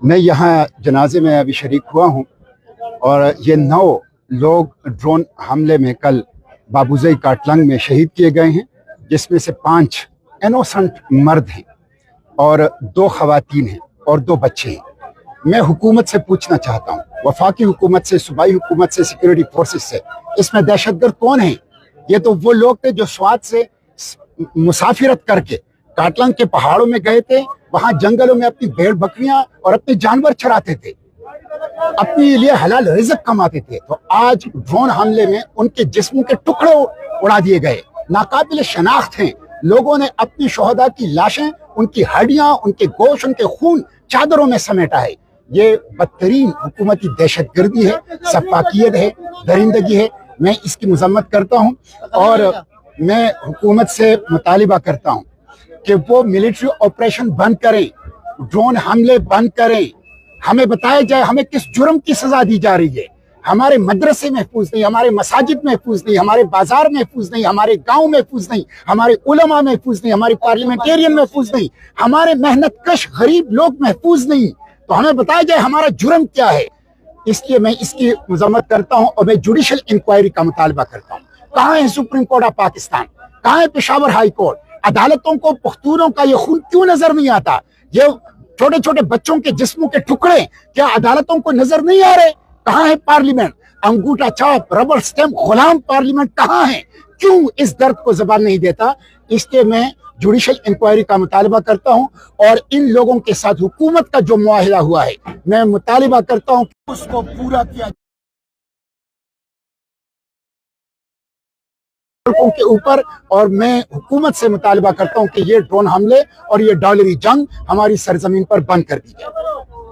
मैं यहाँ जनाजे में अभी शरीक हुआ हूँ और ये 9 लोग ड्रोन हमले में कल बाबूजई काटलंग में शहीद किए गए हैं, जिसमें से 5 इनोसेंट मर्द हैं और 2 खवातीन हैं और 2 बच्चे हैं। मैं हुकूमत से पूछना चाहता हूँ, वफाकी हुकूमत से, सूबाई हुकूमत से, सिक्योरिटी फोर्सेस से, इसमें दहशतगर्द कौन है? ये तो वो लोग थे जो स्वात से मुसाफिरत करके काटलंग के पहाड़ों में गए थे, वहां जंगलों में अपनी भेड़ बकरियां और अपने जानवर चराते थे, अपने लिए हलाल रिज़्क कमाते थे। तो आज ड्रोन हमले में उनके जिस्मों के टुकड़े उड़ा दिए गए, नाकाबिल शनाख्त हैं। लोगों ने अपनी शोहदा की लाशें, उनकी हड्डियां, उनके गोश्त, उनके खून चादरों में समेटा है। ये बदतरीन हुकूमती दहशतगर्दी है, सफाकियत है, दरिंदगी है। मैं इसकी मजम्मत करता हूँ और मैं हुकूमत से मुतालिबा करता हूँ कि वो मिलिट्री ऑपरेशन बंद करें, ड्रोन हमले बंद करें। हमें बताया जाए हमें किस जुर्म की सजा दी जा रही है। हमारे मदरसे महफूज नहीं, हमारे मसाजिद महफूज नहीं, हमारे बाजार महफूज नहीं, हमारे गांव महफूज नहीं, हमारे उलमा महफूज नहीं, हमारे पार्लियामेंटेरियन महफूज नहीं, हमारे मेहनत कश गरीब लोग महफूज नहीं। तो हमें बताया जाए हमारा जुर्म क्या है। इसलिए मैं इसकी मजम्मत करता हूं और मैं जुडिशल इंक्वायरी का मुतालबा करता हूं। कहाँ है सुप्रीम कोर्ट ऑफ पाकिस्तान? कहाँ है पेशावर हाई कोर्ट? अदालतों को पख्तूनों का ये खून क्यों नजर नहीं आता? ये छोटे छोटे बच्चों के जिस्मों के टुकड़े क्या अदालतों को नजर नहीं आ रहे? कहाँ है पार्लियामेंट? अंगूठा छाप, रबर स्टैम्प, गुलाम पार्लियामेंट कहाँ है? क्यों इस दर्द को जबान नहीं देता? इसलिए मैं जुडिशल इंक्वायरी का मुतालबा करता हूं और इन लोगों के साथ हुकूमत का जो मुआहिदा हुआ है, मैं मुतालबा करता हूं कि उसको पूरा किया के ऊपर। और मैं हुकूमत से मुतालबा करता हूं कि ये ड्रोन हमले और ये डॉलरी जंग हमारी सरजमीन पर बंद कर दी जाए।